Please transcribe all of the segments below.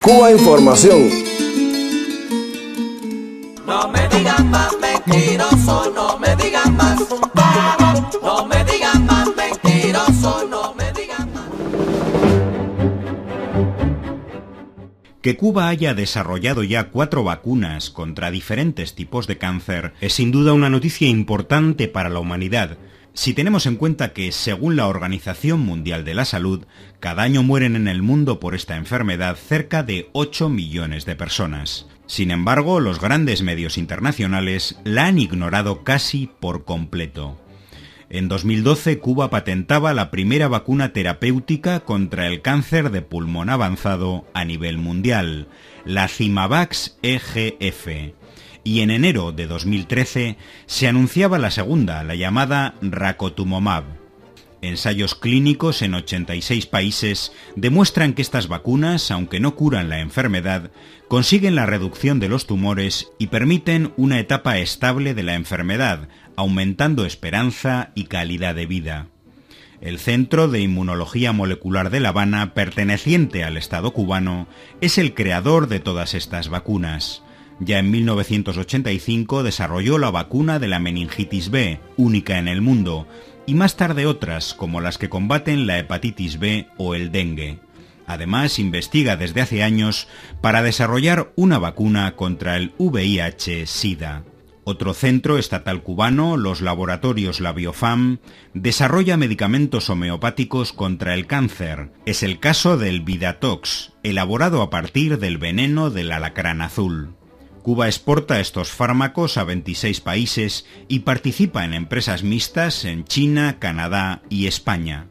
Cuba Información. No me digan más mentiroso, no me digan más. No me digan más mentiroso, no me digan más. Que Cuba haya desarrollado ya 4 vacunas contra diferentes tipos de cáncer es sin duda una noticia importante para la humanidad, si tenemos en cuenta que, según la Organización Mundial de la Salud, cada año mueren en el mundo por esta enfermedad cerca de 8 millones de personas. Sin embargo, los grandes medios internacionales la han ignorado casi por completo. En 2012, Cuba patentaba la primera vacuna terapéutica contra el cáncer de pulmón avanzado a nivel mundial, la Zimavax EGF. Y en enero de 2013 se anunciaba la segunda, la llamada Racotumomab. Ensayos clínicos en 86 países demuestran que estas vacunas, aunque no curan la enfermedad, consiguen la reducción de los tumores y permiten una etapa estable de la enfermedad, aumentando esperanza y calidad de vida. El Centro de Inmunología Molecular de La Habana, perteneciente al Estado cubano, es el creador de todas estas vacunas. Ya en 1985 desarrolló la vacuna de la meningitis B, única en el mundo, y más tarde otras, como las que combaten la hepatitis B o el dengue. Además, investiga desde hace años para desarrollar una vacuna contra el VIH-Sida. Otro centro estatal cubano, los laboratorios La Biofam, desarrolla medicamentos homeopáticos contra el cáncer. Es el caso del Vidatox, elaborado a partir del veneno del alacrán azul. Cuba exporta estos fármacos a 26 países y participa en empresas mixtas en China, Canadá y España.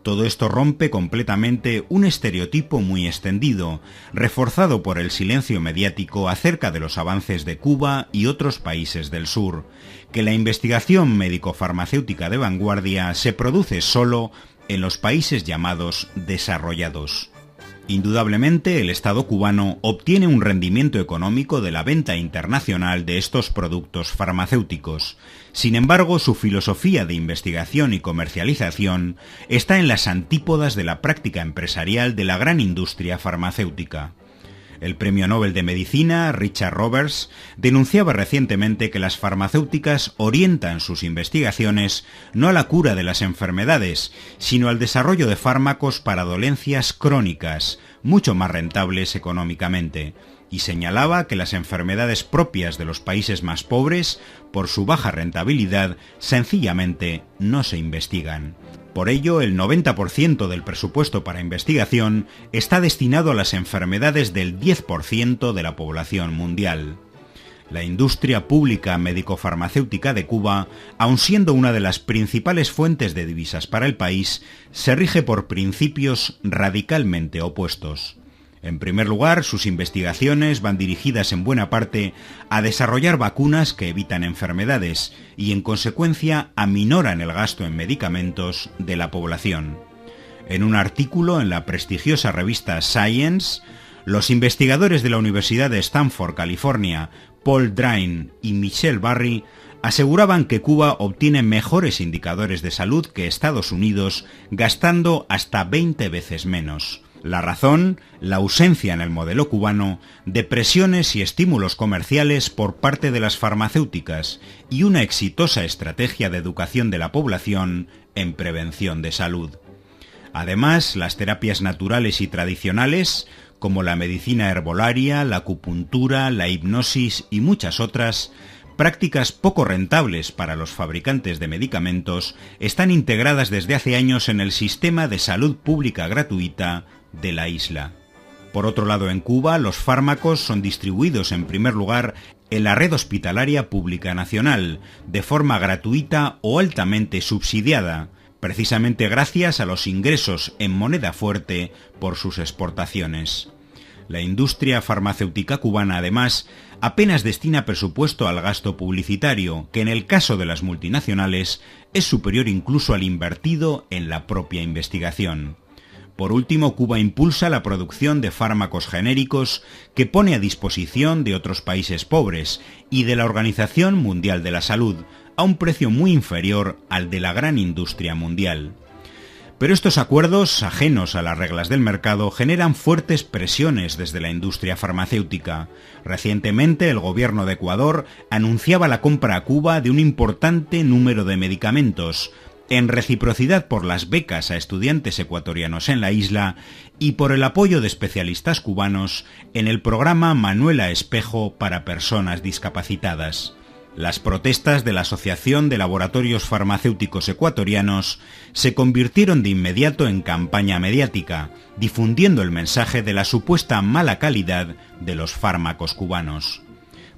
Todo esto rompe completamente un estereotipo muy extendido, reforzado por el silencio mediático acerca de los avances de Cuba y otros países del sur, que la investigación médico-farmacéutica de vanguardia se produce solo en los países llamados desarrollados. Indudablemente, el Estado cubano obtiene un rendimiento económico de la venta internacional de estos productos farmacéuticos. Sin embargo, su filosofía de investigación y comercialización está en las antípodas de la práctica empresarial de la gran industria farmacéutica. El Premio Nobel de Medicina, Richard Roberts, denunciaba recientemente que las farmacéuticas orientan sus investigaciones no a la cura de las enfermedades, sino al desarrollo de fármacos para dolencias crónicas, mucho más rentables económicamente, y señalaba que las enfermedades propias de los países más pobres, por su baja rentabilidad, sencillamente no se investigan. Por ello, el 90% del presupuesto para investigación está destinado a las enfermedades del 10% de la población mundial. La industria pública médico-farmacéutica de Cuba, aun siendo una de las principales fuentes de divisas para el país, se rige por principios radicalmente opuestos. En primer lugar, sus investigaciones van dirigidas en buena parte a desarrollar vacunas que evitan enfermedades y, en consecuencia, aminoran el gasto en medicamentos de la población. En un artículo en la prestigiosa revista Science, los investigadores de la Universidad de Stanford, California, Paul Drain y Michelle Barry, aseguraban que Cuba obtiene mejores indicadores de salud que Estados Unidos, gastando hasta 20 veces menos. La razón, la ausencia en el modelo cubano de presiones y estímulos comerciales por parte de las farmacéuticas y una exitosa estrategia de educación de la población en prevención de salud. Además, las terapias naturales y tradicionales, como la medicina herbolaria, la acupuntura, la hipnosis y muchas otras, prácticas poco rentables para los fabricantes de medicamentos, están integradas desde hace años en el sistema de salud pública gratuita de la isla. Por otro lado, en Cuba, los fármacos son distribuidos en primer lugar en la red hospitalaria pública nacional, de forma gratuita o altamente subsidiada, precisamente gracias a los ingresos en moneda fuerte por sus exportaciones. La industria farmacéutica cubana, además, apenas destina presupuesto al gasto publicitario, que en el caso de las multinacionales es superior incluso al invertido en la propia investigación. Por último, Cuba impulsa la producción de fármacos genéricos que pone a disposición de otros países pobres y de la Organización Mundial de la Salud, a un precio muy inferior al de la gran industria mundial. Pero estos acuerdos, ajenos a las reglas del mercado, generan fuertes presiones desde la industria farmacéutica. Recientemente, el gobierno de Ecuador anunciaba la compra a Cuba de un importante número de medicamentos, en reciprocidad por las becas a estudiantes ecuatorianos en la isla y por el apoyo de especialistas cubanos en el programa Manuela Espejo para personas discapacitadas. Las protestas de la Asociación de Laboratorios Farmacéuticos Ecuatorianos se convirtieron de inmediato en campaña mediática, difundiendo el mensaje de la supuesta mala calidad de los fármacos cubanos.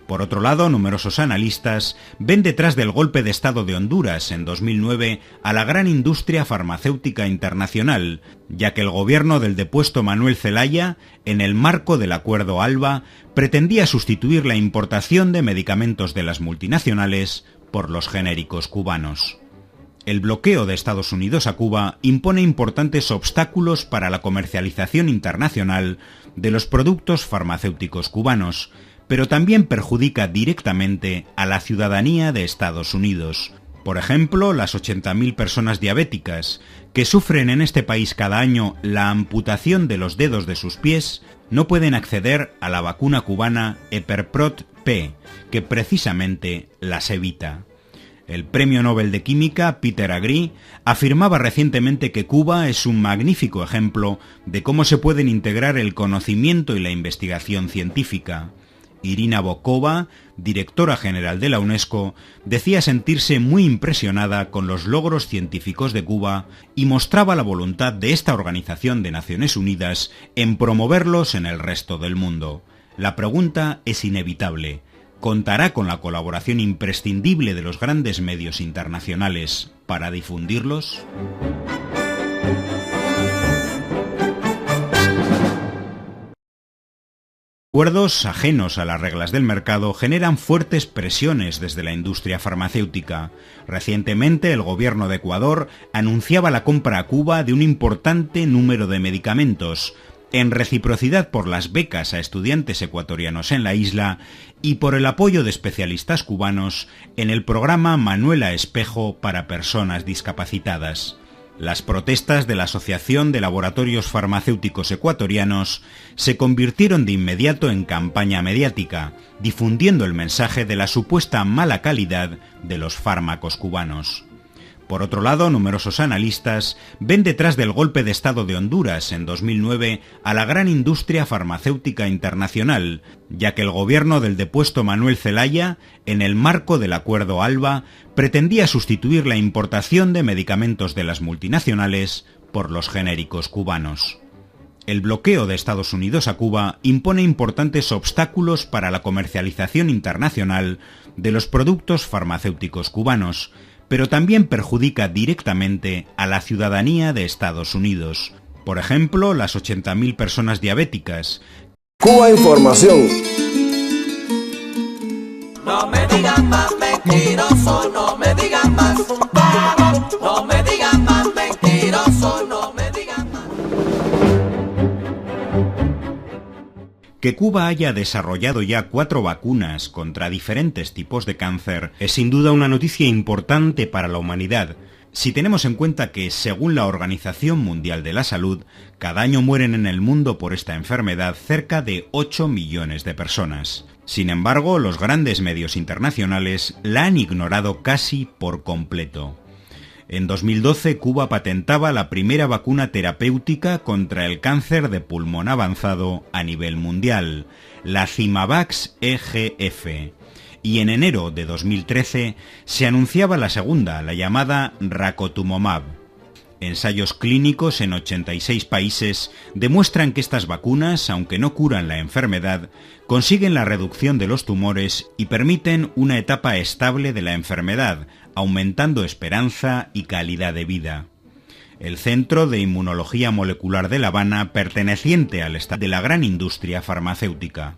Por otro lado, numerosos analistas ven detrás del golpe de Estado de Honduras en 2009 a la gran industria farmacéutica internacional, ya que el gobierno del depuesto Manuel Zelaya, en el marco del Acuerdo ALBA, pretendía sustituir la importación de medicamentos de las multinacionales por los genéricos cubanos. El bloqueo de Estados Unidos a Cuba impone importantes obstáculos para la comercialización internacional de los productos farmacéuticos cubanos, pero también perjudica directamente a la ciudadanía de Estados Unidos. Por ejemplo, las 80.000 personas diabéticas que sufren en este país cada año la amputación de los dedos de sus pies no pueden acceder a la vacuna cubana Eperprot-P, que precisamente las evita. El premio Nobel de Química, Peter Agri, afirmaba recientemente que Cuba es un magnífico ejemplo de cómo se pueden integrar el conocimiento y la investigación científica. Irina Bokova, directora general de la UNESCO, decía sentirse muy impresionada con los logros científicos de Cuba y mostraba la voluntad de esta Organización de Naciones Unidas en promoverlos en el resto del mundo. La pregunta es inevitable. ¿Contará con la colaboración imprescindible de los grandes medios internacionales para difundirlos? Acuerdos ajenos a las reglas del mercado generan fuertes presiones desde la industria farmacéutica. Recientemente, el gobierno de Ecuador anunciaba la compra a Cuba de un importante número de medicamentos, en reciprocidad por las becas a estudiantes ecuatorianos en la isla y por el apoyo de especialistas cubanos en el programa Manuela Espejo para personas discapacitadas. Las protestas de la Asociación de Laboratorios Farmacéuticos Ecuatorianos se convirtieron de inmediato en campaña mediática, difundiendo el mensaje de la supuesta mala calidad de los fármacos cubanos. Por otro lado, numerosos analistas ven detrás del golpe de Estado de Honduras en 2009 a la gran industria farmacéutica internacional, ya que el gobierno del depuesto Manuel Zelaya, en el marco del Acuerdo ALBA, pretendía sustituir la importación de medicamentos de las multinacionales por los genéricos cubanos. El bloqueo de Estados Unidos a Cuba impone importantes obstáculos para la comercialización internacional de los productos farmacéuticos cubanos, pero también perjudica directamente a la ciudadanía de Estados Unidos. Por ejemplo, las 80.000 personas diabéticas. Cuba Información. No me digan más mentiroso, no me digan más. No me digan más mentiroso, no me digan más. Que Cuba haya desarrollado ya 4 vacunas contra diferentes tipos de cáncer es sin duda una noticia importante para la humanidad, si tenemos en cuenta que, según la Organización Mundial de la Salud, cada año mueren en el mundo por esta enfermedad cerca de 8 millones de personas. Sin embargo, los grandes medios internacionales la han ignorado casi por completo. En 2012, Cuba patentaba la primera vacuna terapéutica contra el cáncer de pulmón avanzado a nivel mundial, la Zimavax EGF. Y en enero de 2013 se anunciaba la segunda, la llamada Racotumomab. Ensayos clínicos en 86 países demuestran que estas vacunas, aunque no curan la enfermedad, consiguen la reducción de los tumores y permiten una etapa estable de la enfermedad, aumentando esperanza y calidad de vida. El Centro de Inmunología Molecular de La Habana, perteneciente al Estado de la gran industria farmacéutica.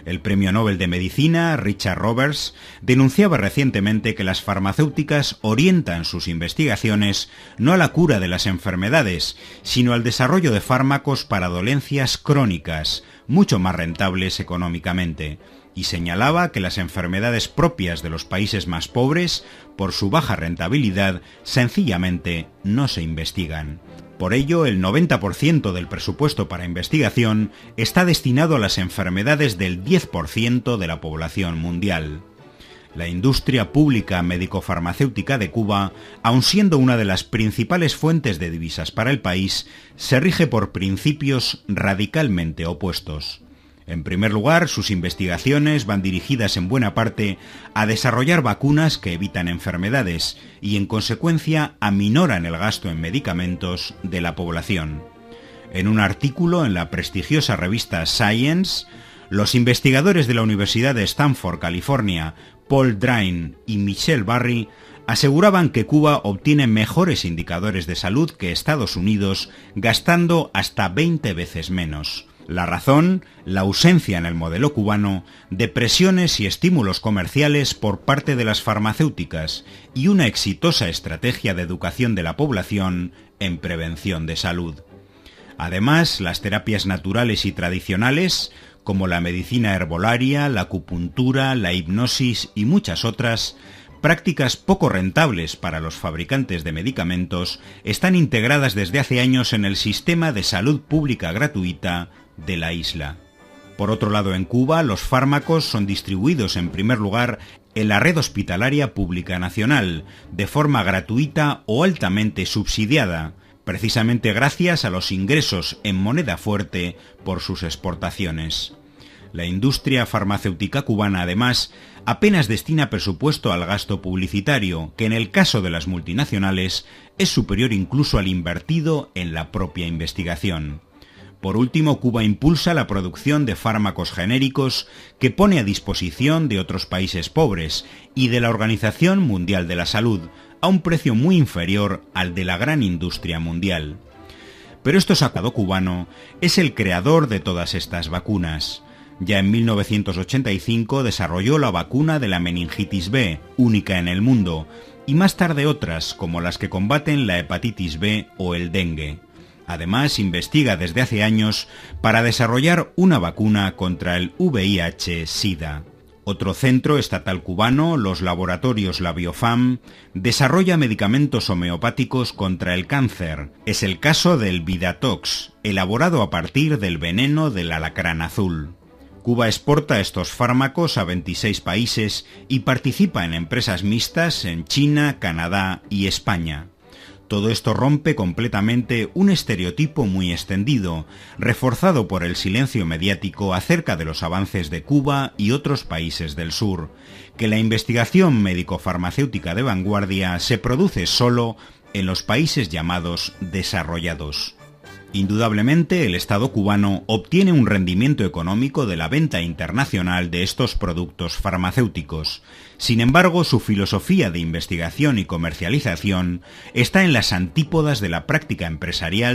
El premio Nobel de Medicina, Richard Roberts, denunciaba recientemente que las farmacéuticas orientan sus investigaciones no a la cura de las enfermedades, sino al desarrollo de fármacos para dolencias crónicas, mucho más rentables económicamente. y señalaba que las enfermedades propias de los países más pobres, por su baja rentabilidad, sencillamente no se investigan. Por ello, el 90% del presupuesto para investigación está destinado a las enfermedades del 10% de la población mundial. La industria pública médico-farmacéutica de Cuba, aun siendo una de las principales fuentes de divisas para el país, se rige por principios radicalmente opuestos. En primer lugar, sus investigaciones van dirigidas en buena parte a desarrollar vacunas que evitan enfermedades y, en consecuencia, aminoran el gasto en medicamentos de la población. En un artículo en la prestigiosa revista Science, los investigadores de la Universidad de Stanford, California, Paul Drain y Michelle Barry, aseguraban que Cuba obtiene mejores indicadores de salud que Estados Unidos, gastando hasta 20 veces menos. La razón, la ausencia en el modelo cubano de presiones y estímulos comerciales por parte de las farmacéuticas y una exitosa estrategia de educación de la población en prevención de salud. Además, las terapias naturales y tradicionales, como la medicina herbolaria, la acupuntura, la hipnosis y muchas otras, prácticas poco rentables para los fabricantes de medicamentos, están integradas desde hace años en el sistema de salud pública gratuita de la isla. Por otro lado, en Cuba, los fármacos son distribuidos en primer lugar en la red hospitalaria pública nacional, de forma gratuita o altamente subsidiada, precisamente gracias a los ingresos en moneda fuerte por sus exportaciones. La industria farmacéutica cubana, además, apenas destina presupuesto al gasto publicitario, que en el caso de las multinacionales es superior incluso al invertido en la propia investigación. Por último, Cuba impulsa la producción de fármacos genéricos que pone a disposición de otros países pobres y de la Organización Mundial de la Salud, a un precio muy inferior al de la gran industria mundial. Pero este sacado cubano es el creador de todas estas vacunas. Ya en 1985 desarrolló la vacuna de la meningitis B, única en el mundo, y más tarde otras, como las que combaten la hepatitis B o el dengue. Además, investiga desde hace años para desarrollar una vacuna contra el VIH-Sida. Otro centro estatal cubano, los laboratorios La Biofam, desarrolla medicamentos homeopáticos contra el cáncer. Es el caso del Vidatox, elaborado a partir del veneno del alacrán azul. Cuba exporta estos fármacos a 26 países y participa en empresas mixtas en China, Canadá y España. Todo esto rompe completamente un estereotipo muy extendido, reforzado por el silencio mediático acerca de los avances de Cuba y otros países del sur, que la investigación médico-farmacéutica de vanguardia se produce solo en los países llamados desarrollados. Indudablemente, el Estado cubano obtiene un rendimiento económico de la venta internacional de estos productos farmacéuticos. Sin embargo, su filosofía de investigación y comercialización está en las antípodas de la práctica empresarial